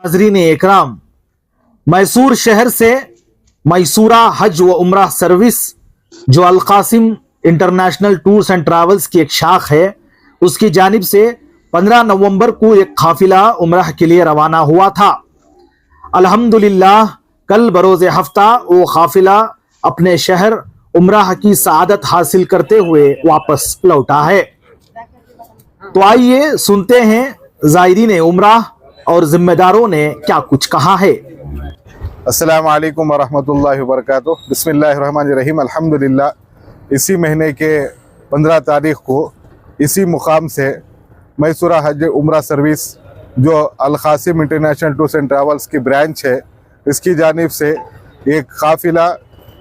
नाज़रीन इकराम, मैसूर शहर से मैसूरा हज व उम्रा सर्विस जो अल-कासिम इंटरनेशनल टूर्स एंड ट्रैवल्स की एक शाख है, उसकी जानिब से 15 नवंबर को एक काफिला उम्रा के लिए रवाना हुआ था। अल्हम्दुलिल्लाह कल बरोज़ हफ्ता वो काफिला अपने शहर उम्रा की सआदत हासिल करते हुए वापस लौटा है। तो आइए सुनते हैं ज़ायरीन उम्रा और जिम्मेदारों ने क्या कुछ कहा है। अस्सलामु अलैकुम वरहमतुल्लाहि वबरकातुहू। बिस्मिल्लाहिर्रहमानिर्रहीम। अल्हम्दुलिल्लाह इसी महीने के 15 तारीख़ को इसी मुकाम से मैसूरा हज उम्रा सर्विस जो अल-कासिम इंटरनेशनल टूर्स एंड ट्रैवल्स की ब्रांच है, इसकी जानिब से एक काफ़िला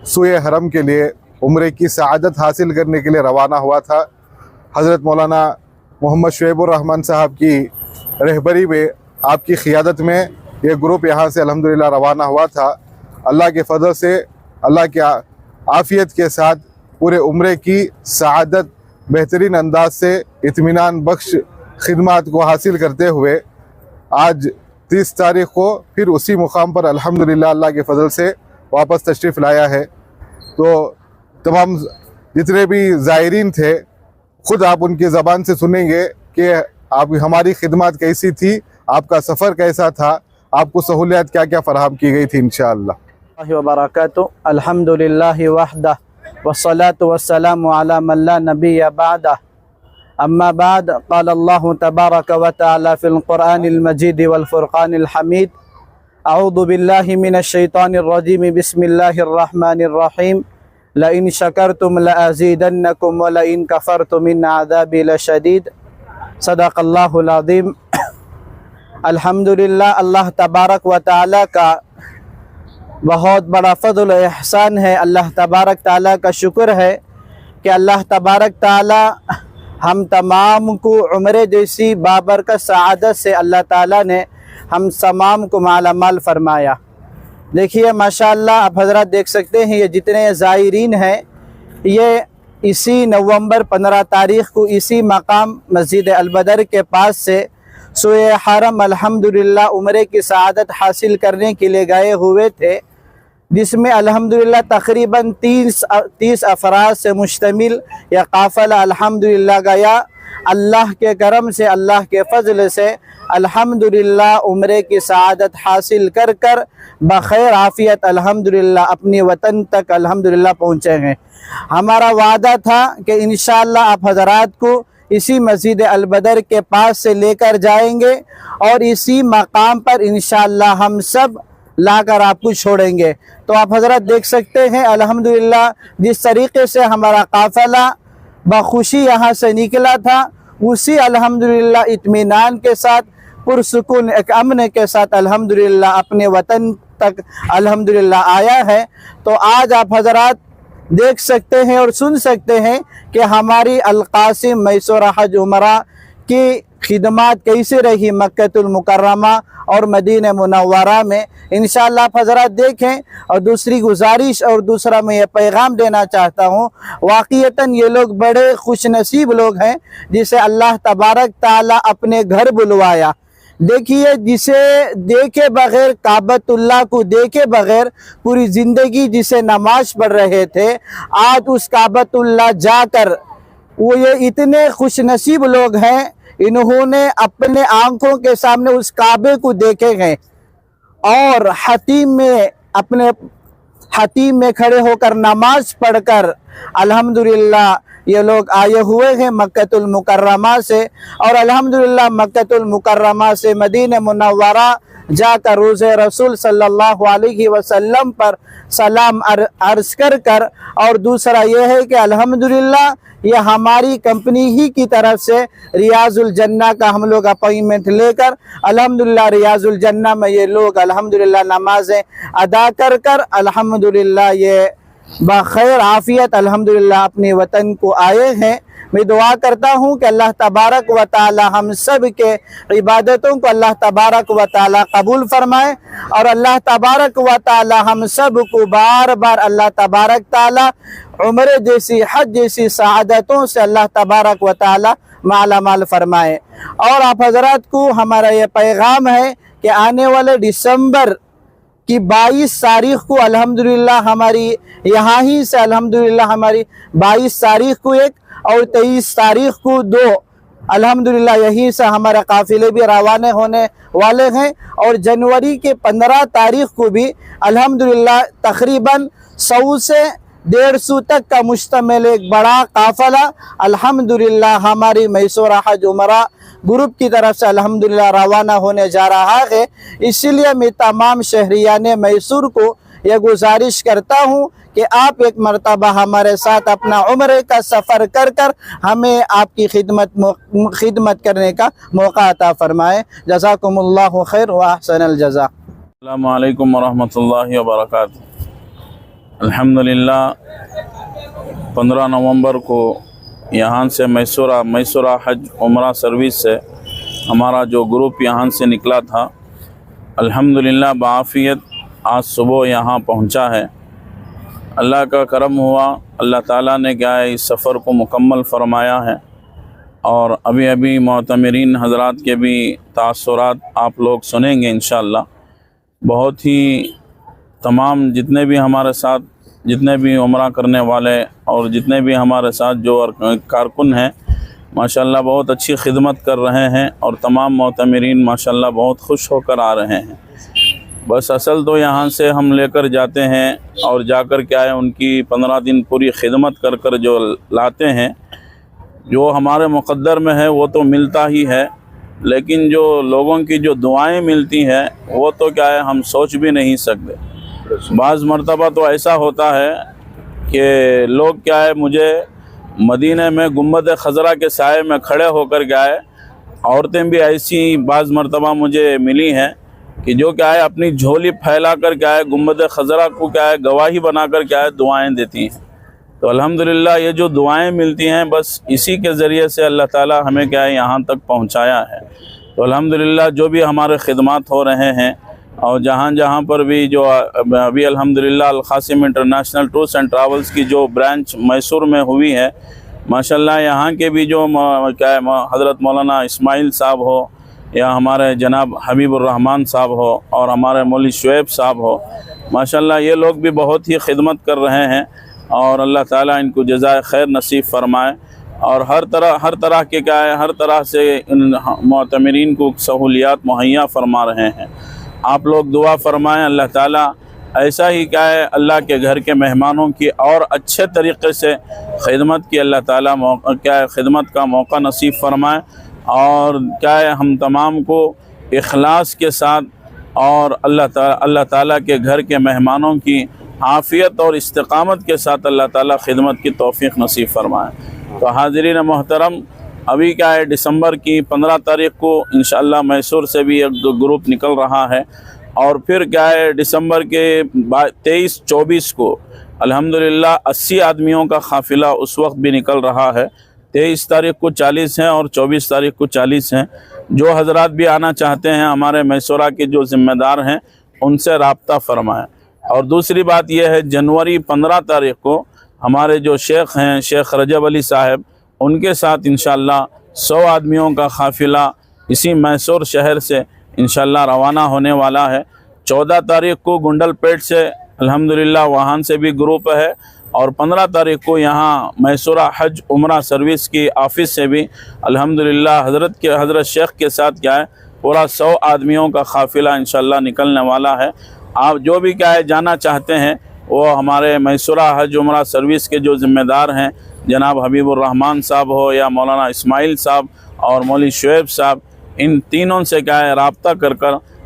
सूए हरम के लिए उम्रे की सआदत हासिल करने के लिए रवाना हुआ था। हज़रत मौलाना मोहम्मद शुएबुर रहमान साहब की रहबरी में, आपकी क़ियादत में ये ग्रुप यहाँ से अल्हम्दुलिल्लाह रवाना हुआ था। अल्लाह के फजल से, अल्लाह के आफ़ियत के साथ पूरे उम्रे की सआदत बेहतरीन अंदाज से इत्मीनान बख्श खिदमात को हासिल करते हुए आज 30 तारीख़ को फिर उसी मुकाम पर अल्हम्दुलिल्लाह अल्लाह के फजल से वापस तशरीफ़ लाया है। तो तमाम जितने भी ज़ायरीन थे, ख़ुद आप उनकी ज़बान से सुनेंगे कि आप हमारी खिदमत कैसी थी, आपका सफ़र कैसा था, आपको सहूलियत क्या क्या फ़राहम की गई थी इंशाअल्लाह। वबरकातुहू। अल्हम्दुलिल्लाहि वहदह वस्सलातु वस्सलामु अला मन ला नबिय्य बअदह। अम्मा बाद, क़ाल अल्लाहु तबारक व तआला फ़िल क़ुरआनिल मजीद वल फ़ुरक़ानिल हमीद। अऊज़ु बिल्लाहि मिनश शैतानिर रजीम। बिस्मिल्लाहिर रहमानिर रहीम। लइन शकरतुम लअज़ीदन्नकुम व लइन कफ़रतुम इन्न अज़ाबी लशदीद। सदक़ल्लाहुल अज़ीम। अल्हम्दुलिल्लाह, अल्लाह तबारक व तआला का बहुत बड़ा फ़ज़ल व एहसान है। अल्लाह तबारक तआला का शुक्र है कि अल्लाह तबारक तआला हम तमाम को उम्रे जैसी बाबरकत सआदत से अल्लाह ताला ने हम तमाम को मालामाल फरमाया। देखिए माशाअल्लाह, आप हज़रात देख सकते हैं, ये जितने ज़ायरीन हैं, ये इसी नवंबर 15 तारीख़ को इसी मकाम मस्जिद अल-बदर के पास से सूए हरम अल्हम्दुलिल्लाह उम्रे की सआदत हासिल करने के लिए गए हुए थे, जिसमें अल्हम्दुलिल्लाह तकरीबन 30 अफराद से मुश्तमिल यह काफ़िला अल्हम्दुलिल्लाह गया। अल्लाह के करम से, अल्लाह के फ़ज़ल से अल्हम्दुलिल्लाह उम्रे की सआदत हासिल कर कर बख़ैर आफ़ियत अल्हम्दुलिल्लाह अपने वतन तक अल्हम्दुलिल्लाह पहुँचे हैं। हमारा वादा था कि इंशाअल्लाह आप हज़रात को इसी मस्जिद अल-बदर के पास से लेकर जाएंगे और इसी मकाम पर इंशाअल्लाह हम सब लाकर आपको छोड़ेंगे। तो आप हज़रात देख सकते हैं अल्हम्दुलिल्लाह जिस तरीक़े से हमारा काफ़िला बखुशी यहाँ से निकला था, उसी अल्हम्दुलिल्लाह इत्मीनान के साथ, पुरसुकून एक अमन के साथ अल्हम्दुलिल्लाह अपने वतन तक अल्हम्दुलिल्लाह आया है। तो आज आप हज़रात देख सकते हैं और सुन सकते हैं कि हमारी अल-कासिम मैसूरा हज उमरा की खिदमत कैसे रही मक्कतुल मुकर्रमा और मदीना मुनव्वरा में। इंशाअल्लाह आप हज़रात देखें। और दूसरी गुजारिश और दूसरा मैं ये पैगाम देना चाहता हूँ, वाक़ईतन ये लोग बड़े खुश नसीब लोग हैं जिसे अल्लाह तबारक ताला अपने घर बुलवाया। देखिए, जिसे देखे बगैर, काबतुल्लाह को देखे बगैर पूरी ज़िंदगी जिसे नमाज पढ़ रहे थे, आज उस काबतुल्लाह जाकर वो ये इतने खुश नसीब लोग हैं, इन्होंने अपने आंखों के सामने उस काबे को देखे हैं और अपने हतीम में खड़े होकर नमाज पढ़कर अल्हम्दुलिल्लाह ये लोग आए हुए हैं मक्कतुल मुकर्रमा से। और अल्हम्दुलिल्लाह मक्कतुल मुकर्रमा से मदीना मुनव्वरा जाकर रोज़े रसूल सल्लल्लाहु अलैहि वसल्लम पर सलाम अर्ज़ कर और दूसरा ये है कि अल्हम्दुलिल्लाह ये हमारी कंपनी ही की तरफ से रियाजुल जन्ना का हम लोग अपॉइंटमेंट लेकर अल्हम्दुलिल्लाह रियाजुल जन्ना में ये लोग अल्हम्दुलिल्लाह नमाजें अदा कर अल्हम्दुलिल्लाह ये बख़ैर आफ़ियत अल्हम्दुलिल्लाह अपने वतन को आए हैं। मैं दुआ करता हूँ कि अल्लाह तबारक व ताला हम सब के इबादतों को अल्लाह तबारक व ताला कबूल फरमाए और अल्लाह तबारक व ताला हम सब को बार बार अल्लाह तबारक ताला उम्र जैसी, हज जैसी सआदतों से अल्लाह तबारक व ताला माला माल फरमाए। और आप हज़रात को हमारा ये पैगाम है کہ آنے والے دسمبر کی 22 تاریخ کو الحمدللہ ہماری یہاں ہی سے الحمدللہ ہماری 22 تاریخ کو ایک اور 23 تاریخ کو 2 الحمدللہ یہیں سے ہمارے قافلے بھی روانہ ہونے والے ہیں، اور جنوری کے 15 تاریخ کو بھی الحمدللہ تقریباً 100 سے 150 تک کا مشتمل ایک بڑا قافلہ الحمدللہ ہماری میسورہ حج عمرہ گروپ کی طرف سے الحمدللہ روانہ ہونے جا رہا ہے۔ اسی لیے میں تمام شہریان میسور کو یہ گزارش کرتا ہوں کہ آپ ایک مرتبہ ہمارے ساتھ اپنا عمرے کا سفر کر کر ہمیں آپ کی خدمت کرنے کا موقع عطا فرمائے۔ جزاکم اللہ خیر و احسن الجزاء۔ السلام علیکم ورحمۃ اللہ وبرکاتہ۔ الحمدللہ 15 نومبر کو یہاں سے میسورہ حج عمرہ سروس سے ہمارا جو گروپ یہاں سے نکلا تھا، الحمدللہ بعافیت آج صبح یہاں پہنچا ہے۔ اللہ کا کرم ہوا، اللہ تعالیٰ نے کیا ہے اس سفر کو مکمل فرمایا ہے، اور ابھی معتمرین حضرات کے بھی تاثرات آپ لوگ سنیں گے انشاءاللہ۔ بہت ہی تمام جتنے بھی ہمارے ساتھ جتنے بھی عمرہ کرنے والے اور جتنے بھی ہمارے ساتھ جو کارکن ہیں ماشاءاللہ بہت اچھی خدمت کر رہے ہیں، اور تمام معتمرین ماشاءاللہ بہت خوش ہو کر آ رہے ہیں۔ بس اصل تو یہاں سے ہم لے کر جاتے ہیں اور جا کر کیا ہے ان کی 15 دن پوری خدمت کر کر جو لاتے ہیں، جو ہمارے مقدر میں ہے وہ تو ملتا ہی ہے، لیکن جو لوگوں کی جو دعائیں ملتی ہیں وہ تو کیا ہے ہم سوچ بھی نہیں سکتے۔ بعض مرتبہ تو ایسا ہوتا ہے کہ لوگ کیا ہے مجھے مدینہ میں گنبد خضرا کے سائے میں کھڑے ہو کر کیا ہے، عورتیں بھی ایسی بعض مرتبہ مجھے ملی ہیں کہ جو کیا ہے اپنی جھولی پھیلا کر کیا ہے گنبد خضرا کو کیا ہے گواہی بنا کر کیا ہے دعائیں دیتی ہیں۔ تو الحمدللہ یہ جو دعائیں ملتی ہیں بس اسی کے ذریعے سے اللہ تعالی ہمیں کیا ہے یہاں تک پہنچایا ہے۔ تو الحمدللہ جو بھی ہمارے خدمات ہو رہے ہیں، اور جہاں پر بھی جو ابھی الحمدللہ القاسم انٹرنیشنل ٹورس اینڈ ٹریولز کی جو برانچ میسور میں ہوئی ہے، ماشاءاللہ یہاں کے بھی جو کیا ہے حضرت مولانا اسماعیل صاحب ہو، یا ہمارے جناب حبیب الرحمن صاحب ہو، اور ہمارے مولوی شعیب صاحب ہو، ماشاءاللہ یہ لوگ بھی بہت ہی خدمت کر رہے ہیں، اور اللہ تعالیٰ ان کو جزائے خیر نصیب فرمائے، اور ہر طرح کے کیا ہے ہر طرح سے ان معتمرین کو سہولیات مہیا فرما رہے ہیں۔ آپ لوگ دعا فرمائیں اللہ تعالیٰ ایسا ہی کیا ہے اللہ کے گھر کے مہمانوں کی اور اچھے طریقے سے خدمت کی اللہ تعالیٰ خدمت کا موقع نصیب فرمائے، اور کیا ہے ہم تمام کو اخلاص کے ساتھ اور اللہ تعالیٰ کے گھر کے مہمانوں کی عافیت اور استقامت کے ساتھ اللہ تعالیٰ خدمت کی توفیق نصیب فرمائے۔ تو حاضرین محترم، ابھی کیا ہے دسمبر کی 15 تاریخ کو انشاءاللہ میسور سے بھی ایک گروپ نکل رہا ہے، اور پھر کیا ہے دسمبر کے 23-24 کو الحمدللہ 80 آدمیوں کا قافلہ اس وقت بھی نکل رہا ہے۔ 23 تاریخ کو 40 ہیں اور 24 تاریخ کو 40 ہیں۔ جو حضرات بھی آنا چاہتے ہیں ہمارے میسورہ کے جو ذمہ دار ہیں ان سے رابطہ فرمائیں۔ اور دوسری بات یہ ہے جنوری 15 تاریخ کو ہمارے جو شیخ ہیں شیخ رجب علی صاحب، ان کے ساتھ انشاءاللہ 100 آدمیوں کا قافلہ اسی میسور شہر سے انشاءاللہ روانہ ہونے والا ہے۔ 14 تاریخ کو گنڈل پیٹ سے الحمدللہ وہاں سے بھی گروپ ہے، اور 15 تاریخ کو یہاں میسورہ حج عمرہ سروس کی آفس سے بھی الحمدللہ حضرت شیخ کے ساتھ کیا ہے پورا 100 آدمیوں کا قافلہ انشاءاللہ نکلنے والا ہے۔ آپ جو بھی کیا ہے جانا چاہتے ہیں وہ ہمارے میسورہ حج عمرہ سروس کے جو ذمہ دار ہیں جناب حبیب الرحمن صاحب ہو یا مولانا اسماعیل صاحب اور مولوی شعیب صاحب، ان تینوں سے کیا ہے رابطہ کر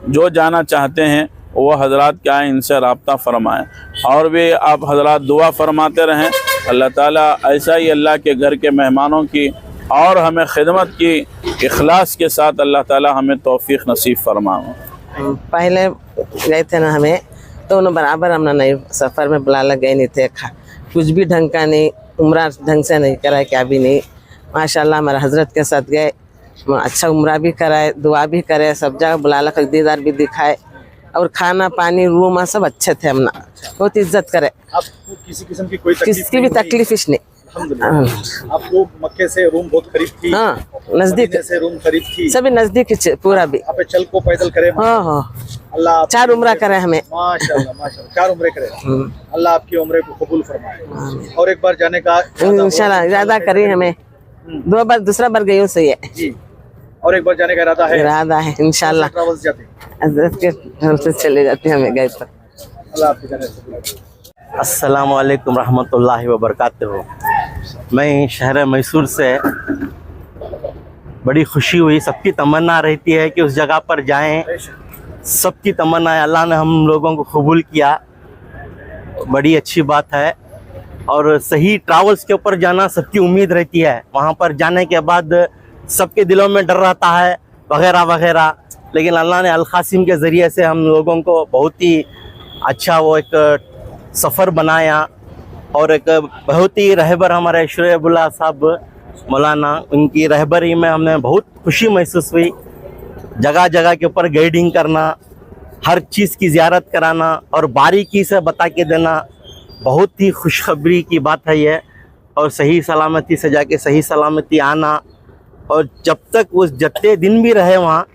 جو جانا چاہتے ہیں وہ حضرات کیا ہے ان سے رابطہ فرمائیں، اور بھی آپ حضرات دعا فرماتے رہیں اللہ تعالیٰ ایسا ہی اللہ کے گھر کے مہمانوں کی اور ہمیں خدمت کی اخلاص کے ساتھ اللہ تعالیٰ ہمیں توفیق نصیب فرمائیں۔ پہلے گئے تھے نا ہمیں تو انہوں برابر ہم نہیں سفر میں بلا لگ گئے نہیں تھے، کچھ بھی ڈھنگ کا نہیں، عمرہ ڈھنگ سے نہیں کرائے، کیا بھی نہیں۔ ماشاءاللہ ہمارے حضرت کے ساتھ گئے، اچھا عمرہ بھی کرائے، دعا بھی کرے، سب جگہ بلا لگ دیدار بھی دکھائے، اور کھانا پانی روم سب اچھے تھے، ہم نا بہت عزت کرے، آپ کو کسی قسم کی کوئی کسی کی بھی تکلیف نہیں، अल्हम्दुलिल्लाह। आपको मक्के से रूम बहुत करीब थी, हाँ नजदीक मदीने से रूम करीब थी, सभी नजदीक पूरा भी। आप चल को पैदल करे। हाँ हाँ अल्लाह आप 4 उम्रा करे हमें। माशाल्लाह माशाल्लाह 4 उम्रे करे। अल्लाह आपकी उम्रे को कबूल फरमाए। और एक बार जाने का इंशाल्लाह इरादा करी हमें, 2 बार, दूसरा बार गई सही है, जी, और एक बार जाने का इरादा है। इरादा है इंशाल्लाह। ट्रैवल्स जाते हैं। हजरत के घर से चले जाते हैं हमें गए पर। अल्लाह आपकी जाने से। अस्सलाम वालेकुम रहमतुल्लाहि व बरकातुहू। मैं शहर मैसूर से, बड़ी खुशी हुई। सबकी तमन्ना रहती है कि उस जगह पर जाएं, सबकी तमन्ना है, अल्लाह ने हम लोगों को कबूल किया, बड़ी अच्छी बात है। और सही ट्रैवल्स के ऊपर जाना सबकी उम्मीद रहती है, वहाँ पर जाने के बाद सबके दिलों में डर रहता है वगैरह वगैरह, लेकिन अल्लाह ने अल क़ासिम के ज़रिए से हम लोगों को बहुत ही अच्छा वो एक सफ़र बनाया। और एक बहुत ही रहबर हमारे शुएबुल्लाह साहब मौलाना, उनकी रहबरी में हमें बहुत खुशी महसूस हुई। जगह जगह के ऊपर गाइडिंग करना, हर चीज़ की ज़ियारत कराना और बारीकी से बता के देना, बहुत ही खुशखबरी की बात है ये। और सही सलामती से जाके सही सलामती आना, और जब तक वो जितने दिन भी रहे वहाँ,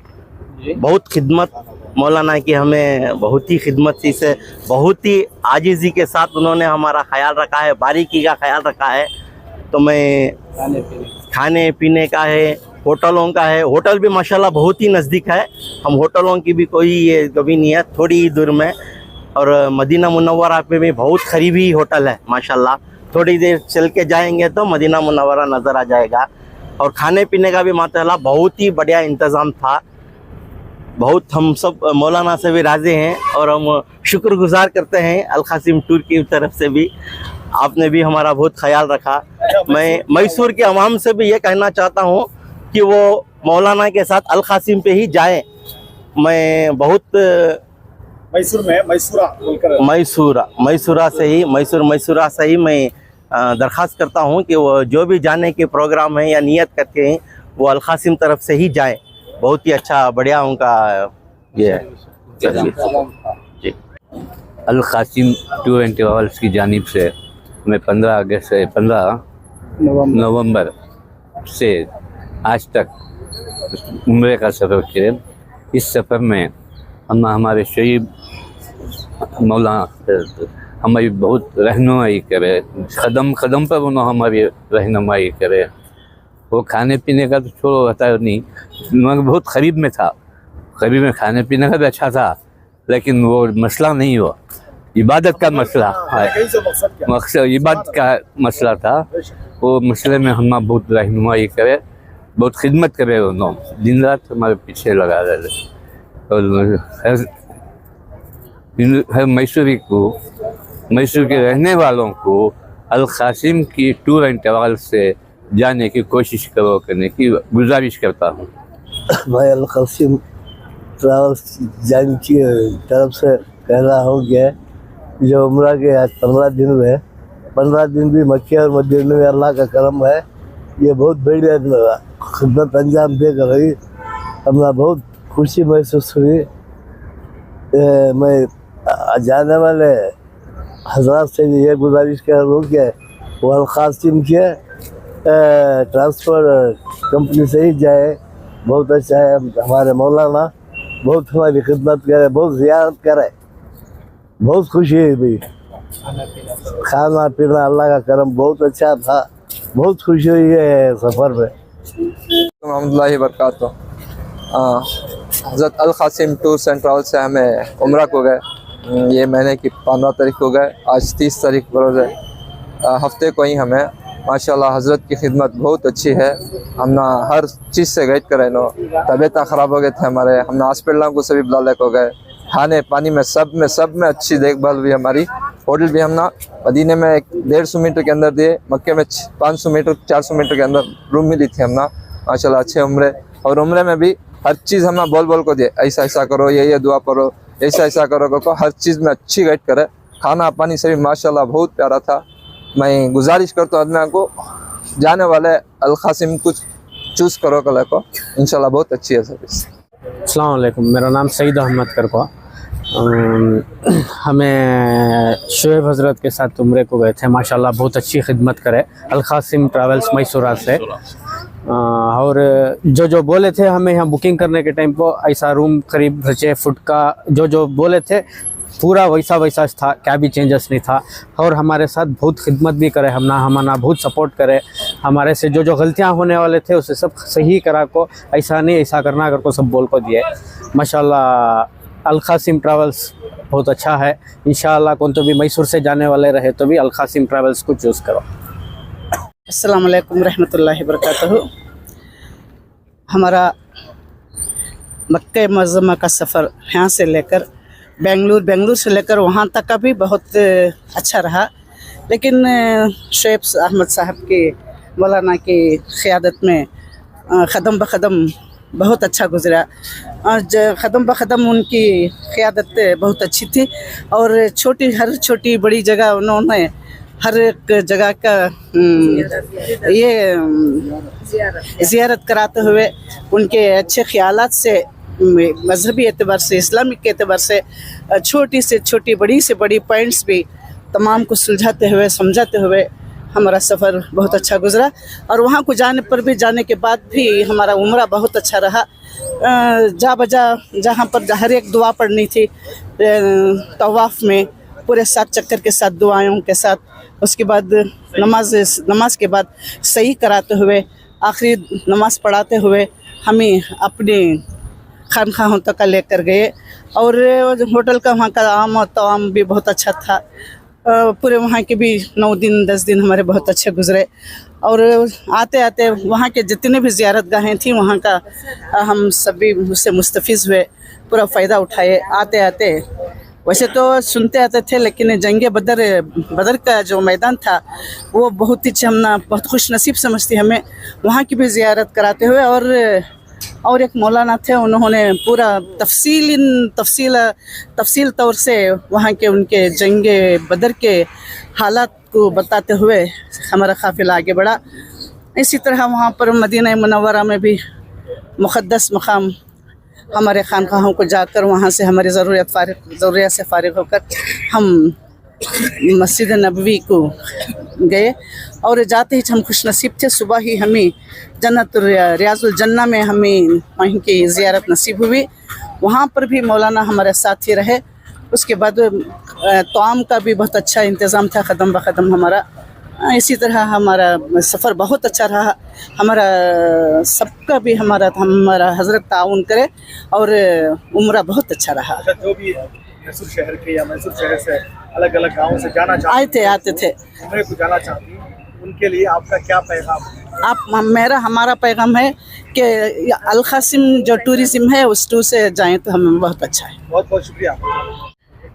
बहुत खिदमत मौलाना की, हमें बहुत ही खिदमती से, बहुत ही आजिज़ी के साथ उन्होंने हमारा ख्याल रखा है, बारीकी का ख्याल रखा है। तो मैं खाने पीने का है, होटलों का है, होटल भी माशाल्लाह बहुत ही नज़दीक है, हम होटलों की भी कोई ये कभी नहीं है, थोड़ी ही दूर में। और मदीना मुनव्वरा पे भी बहुत करीबी होटल है माशाल्लाह, थोड़ी देर चल के जाएंगे तो मदीना मुनव्वरा नज़र आ जाएगा। और खाने पीने का भी माशाल्लाह बहुत ही बढ़िया इंतज़ाम था, बहुत हम सब मौलाना से भी राज़ी हैं और हम शुक्रगुजार करते हैं अल क़ासिम टूर की तरफ से भी, आपने भी हमारा बहुत ख्याल रखा। मैं मैसूर के अवाम से भी ये कहना चाहता हूँ कि वो मौलाना के साथ अल क़ासिम पे ही जाएं। मैं बहुत मैसूर में मैसूरा से ही मैं दरख्वास्त करता हूँ कि वो जो भी जाने के प्रोग्राम है या नियत करते हैं वो अल क़ासिम तरफ से ही जाएं। बहुत ही अच्छा बढ़िया उनका ये है जी। अल क़ासिम टूर एंड ट्रैवल्स की जानिब से मैं 15 नवंबर से आज तक उम्रे का सफ़र किया। इस सफ़र में हमारे शहीद मौलाना हमारी बहुत रहनुमाई करे, कदम कदम पर उन्होंने हमारी रहनुमाई करे। वो खाने पीने का तो छोड़ो होता नहीं, मगर बहुत करीब में था, करीब में खाने पीने का भी अच्छा था, लेकिन वो मसला नहीं हुआ, इबादत का मसला है, मकसद इबादत का मसला था। वो मसले में हम बहुत रहनुमाई करे, बहुत खिदमत करे, उन्होंने दिन रात हमारे पीछे लगा रहे। और हर मैसूरी को, मैसूर के रहने वालों को अल क़ासिम की टूर एंड ट्रैवल्स से जाने की कोशिश करने की गुजारिश करता हूँ। मैं अल क़ासिम ट्रैवल्स जाने की तरफ से कह रहा हूँ कि जो उम्रा के आज 15 दिन में 15 दिन भी मक्के और मदीने में अल्लाह का करम है, ये बहुत बढ़िया खिदमत अंजाम दे कर रही, हमें बहुत खुशी महसूस हुई। मैं जाने वाले हजरात से ये गुजारिश कर रहा हूँ कि वो अल क़ासिम के ट्रांसपोर्ट कंपनी से ही जाए, बहुत अच्छा है। हमारे मौलाना बहुत हमारी खिदमत करे, बहुत ज़ियारत करे, बहुत खुशी है भाई। खाना पीना अल्लाह का करम बहुत अच्छा था, बहुत खुशी हुई है सफ़र में। रहमतुल्लाहि व बरकातुहू। हज़रत अल क़ासिम टूर्स एंड ट्रैवल से हमें उम्रा को गए, ये महीने की 15 तारीख को गए, आज 30 तारीख बरोज़ है। हफ्ते को ही हमें माशाल्लाह हज़रत की खिदमत बहुत अच्छी है। हमने हर चीज़ से गाइड करे नो, तबीयत ख़राब हो गए थे हमारे, हमने हॉस्पिटलों को सभी बुला ले को गए, खाने पानी में सब में अच्छी देखभाल हुई हमारी। होटल भी हमने मदीने में 150 मीटर के अंदर दिए, मक्के में 500 मीटर 400 मीटर के अंदर रूम मिली थी हमने माशाल्लाह अच्छे उम्रे। और उम्रे में भी हर चीज़ हमने बोल को दिए, ऐसा ऐसा करो, ये दुआ करो, ऐसा करो को हर चीज़ में अच्छी गाइड करे। खाना पानी सभी माशाल्लाह बहुत प्यारा था। मैं गुजारिश करता हूँ आदमी को जाने वाले अल क़ासिम कुछ चूज़ करो कल को, इंशाल्लाह बहुत अच्छी है सर्विस। अस्सलाम वालेकुम, मेरा नाम सईद अहमद करको। हमें शुएब हज़रत के साथ उम्रे को गए थे, माशाल्लाह बहुत अच्छी खिदमत करे अल-क़ासिम ट्रैवल्स मैसूरा से। और जो बोले थे हमें यहाँ बुकिंग करने के टाइम को, ऐसा रूम करीब 6 फुट का जो बोले थे पूरा वैसा था, क्या भी चेंजेस नहीं था। और हमारे साथ बहुत खिदमत भी करे, हमारा बहुत सपोर्ट करे, हमारे से जो गलतियाँ होने वाले थे उसे सब सही करा को, ऐसा नहीं ऐसा करना कर को सब बोल को दिए। माशाल्लाह अल-क़ासिम ट्रैवल्स बहुत अच्छा है। इंशाअल्लाह कौन तो भी मैसूर से जाने वाले रहे तो भी अल-क़ासिम ट्रैवल्स को चूज़ करो। अस्सलाम वालेकुम रहमतुल्लाहि वबरकातुहू। हमारा मक्का मुअज़्ज़मा का सफ़र यहाँ से लेकर बेंगलुरु से लेकर वहाँ तक का भी बहुत अच्छा रहा, लेकिन शुएब अहमद साहब की मौलाना की क़ियादत में क़दम ब क़दम बहुत अच्छा गुज़रा। क़दम ब क़दम उनकी क़ियादत बहुत अच्छी थी और हर छोटी बड़ी जगह उन्होंने हर एक जगह का ये ज़ियारत कराते हुए उनके अच्छे ख़यालात से, मजहबी एतबार से, इस्लामिक एतबार से, छोटी से छोटी बड़ी से बड़ी पॉइंट्स भी तमाम को सुलझाते हुए समझाते हुए हमारा सफ़र बहुत अच्छा गुज़रा। और वहाँ को जाने के बाद भी हमारा उम्रा बहुत अच्छा रहा। जहाँ पर हर एक दुआ पढ़नी थी तवाफ़ में पूरे 7 चक्कर के साथ दुआओं के साथ, उसके बाद नमाज के बाद सही कराते हुए आखिरी नमाज पढ़ाते हुए हमें अपने खानखाहों तक लेकर गए। और होटल का वहाँ का आम और तवाम भी बहुत अच्छा था। पूरे वहाँ के भी 9 दिन 10 दिन हमारे बहुत अच्छे गुज़रे। और आते आते वहाँ के जितने भी ज़ियारत गाहें थी वहाँ का हम सभी उससे मुस्तफ़ीज़ हुए, पूरा फ़ायदा उठाए। आते आते वैसे तो सुनते आते थे, लेकिन जंग बदर का जो मैदान था वो बहुत ही बहुत खुश नसीब समझती हमें वहाँ की भी ज़ियारत कराते हुए। और एक मौलाना थे, उन्होंने पूरा तफसील तौर से वहाँ के उनके जंग बदर के हालात को बताते हुए हमारा काफ़िला आगे बढ़ा। इसी तरह वहाँ पर मदीना मुनव्वरा में भी मुक़द्दस मकाम हमारे खानकाहों को जाकर वहाँ से हमारी ज़रूरियत से फ़ारिग होकर हम मस्जिद नबवी को गए। और जाते ही हम खुश नसीब थे, सुबह ही हमें रियाजुल जन्ना में हमें वहीं की ज़ियारत नसीब हुई। वहाँ पर भी मौलाना हमारे साथ ही रहे। उसके बाद तआम का भी बहुत अच्छा इंतज़ाम था क़दम ब क़दम हमारा। इसी तरह हमारा सफ़र बहुत अच्छा रहा। हमारा सबका भी हमारा हज़रत ताउन करे और उम्रा बहुत अच्छा रहा। जो भी मैसूर शहर के या मैसूर शहर से अलग अलग गाँव से जाना आते थे उम्रे को जाना चाहती, उनके लिए आपका क्या पैगाम? हमारा पैगाम है कि अल-क़ासिम जो टूरिज़्म है उस टूर से जाएं तो हमें बहुत अच्छा है। बहुत बहुत शुक्रिया।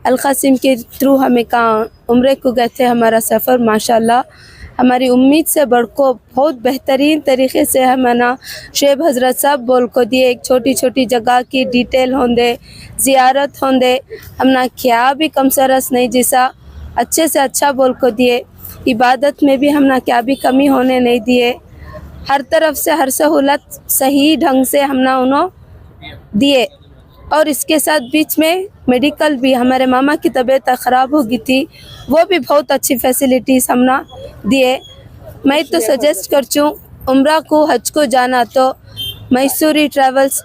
अल-क़ासिम के थ्रू हमें कहाँ उम्रे को गए थे। हमारा सफ़र माशाल्लाह हमारी उम्मीद से बढ़ को बहुत बेहतरीन तरीके से हमारा शुएब हज़रत साहब बोल को दिए। एक छोटी छोटी जगह की डिटेल होंदे, ज़ियारत होंदे, हमना क्या भी कम सरस नहीं जैसा अच्छे से अच्छा बोल को दिए। इबादत में भी हमना क्या भी कमी होने नहीं दिए। हर तरफ से हर सहूलत सही ढंग से हमना उन्होंने दिए। और इसके साथ बीच में मेडिकल भी, हमारे मामा की तबीयत ख़राब हो गई थी, वो भी बहुत अच्छी फैसिलिटीज़ हमने दिए। मैं तो सजेस्ट करती हूँ उम्रा को हज को जाना तो मैसूरा ट्रैवल्स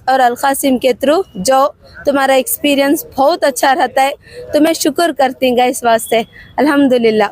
और अल-क़ासिम के थ्रू जो तुम्हारा एक्सपीरियंस बहुत अच्छा रहता है। तो मैं शुक्र करती हूँ इस वास्ते। अल्हम्दुलिल्लाह।